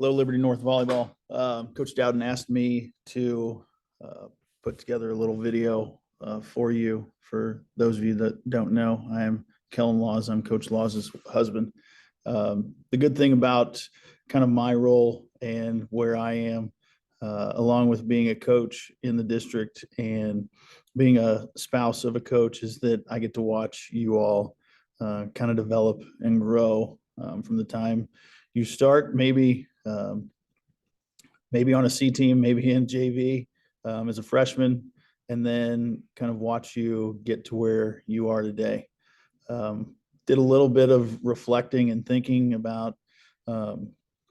Low Liberty North Volleyball. Coach Dowden asked me to put together a little video for you. For those of you that don't know, I am Kellen Laws. I'm Coach Laws' husband. The good thing about kind of my role and where I am, along with being a coach in the district and being a spouse of a coach, is that I get to watch you all kind of develop and grow from the time you start, maybe on a C team, maybe in JV as a freshman, and then kind of watch you get to where you are today. Did a little bit of reflecting and thinking about kind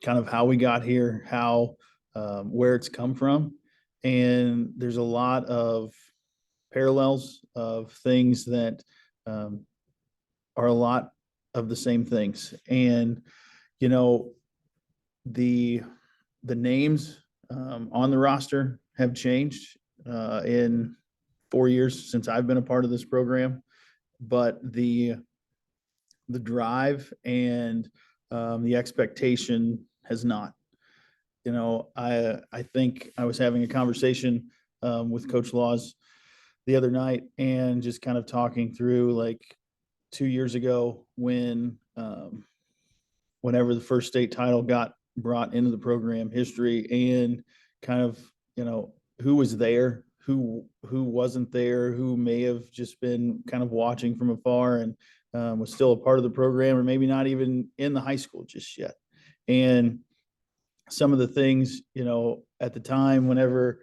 of how we got here, how where it's come from, and there's a lot of parallels of things that are a lot of the same things. And you know, the names on the roster have changed in 4 years since I've been a part of this program, but the drive and the expectation has not. You know, I think I was having a conversation with Coach Laws the other night and just kind of talking through like 2 years ago when whenever the first state title got brought into the program history, and kind of, you know, who was there, who wasn't there, who may have just been kind of watching from afar and was still a part of the program, or maybe not even in the high school just yet. And some of the things, you know, at the time, whenever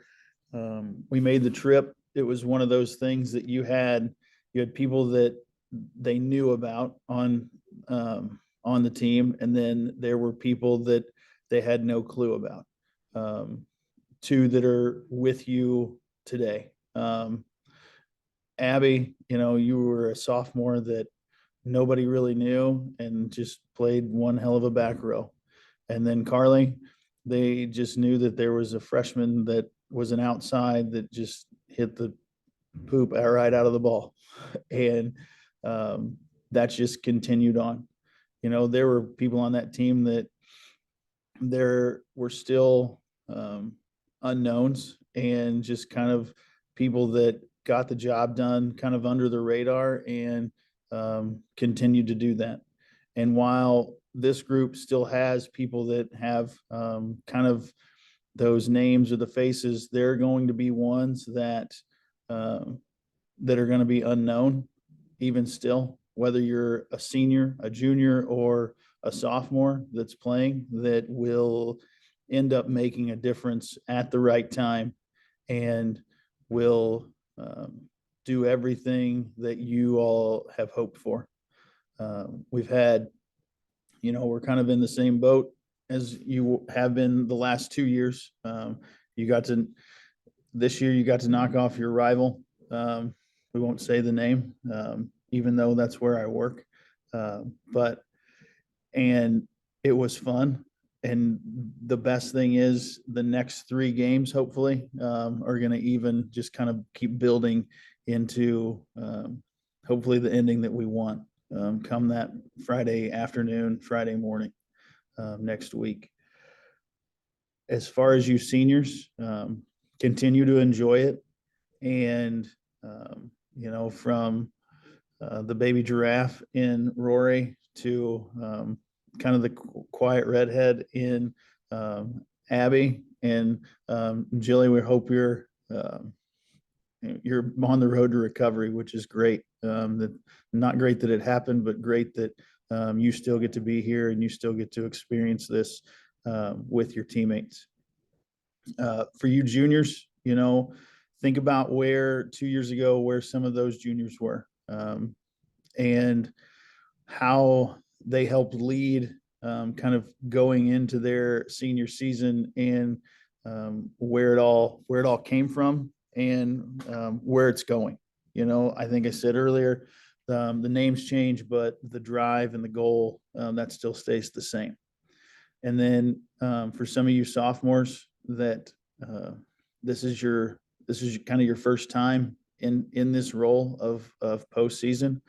we made the trip, it was one of those things that you had people that they knew about on the team, and then there were people that they had no clue about. Two that are with you today. Abby, you know, you were a sophomore that nobody really knew and just played one hell of a back row. And then Carly, they just knew that there was a freshman that was an outside that just hit the poop right out of the ball. And that's just continued on. You know, there were people on that team that there were still unknowns and just kind of people that got the job done kind of under the radar and continued to do that. And while this group still has people that have kind of those names or the faces, they're going to be ones that that are going to be unknown even still, whether you're a senior, a junior, or a sophomore that's playing, that will end up making a difference at the right time and will do everything that you all have hoped for. We've had, you know, we're kind of in the same boat as you have been the last 2 years. This year you got to knock off your rival. We won't say the name, even though that's where I work. And it was fun. And the best thing is the next 3 games, hopefully, are going to even just kind of keep building into hopefully the ending that we want come that Friday afternoon, Friday morning next week. As far as you seniors, continue to enjoy it. And, you know, from the baby giraffe in Rory to kind of the quiet redhead in Abby and Jilly, we hope you're on the road to recovery, which is great. That not great that it happened, but great that you still get to be here and you still get to experience this with your teammates. For you juniors, you know, think about where 2 years ago, where some of those juniors were and how they helped lead kind of going into their senior season, and where it all came from and where it's going. You know, I think I said earlier, the names change, but the drive and the goal, that still stays the same. And then for some of you sophomores that this is kind of your first time in this role of postseason.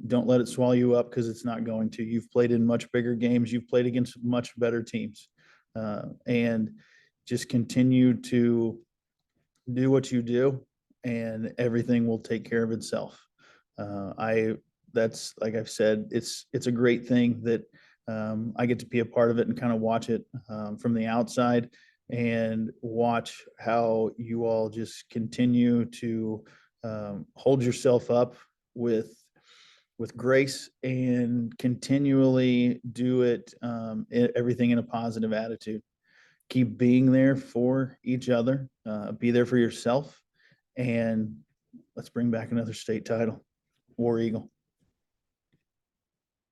Don't let it swallow you up, because it's not going to. You've played in much bigger games. You've played against much better teams. and just continue to do what you do, and everything will take care of itself. I That's, like I've said, it's a great thing that I get to be a part of it and kind of watch it from the outside, and watch how you all just continue to hold yourself up with grace, and continually do it, everything in a positive attitude. Keep being there for each other, be there for yourself, and let's bring back another state title. War Eagle.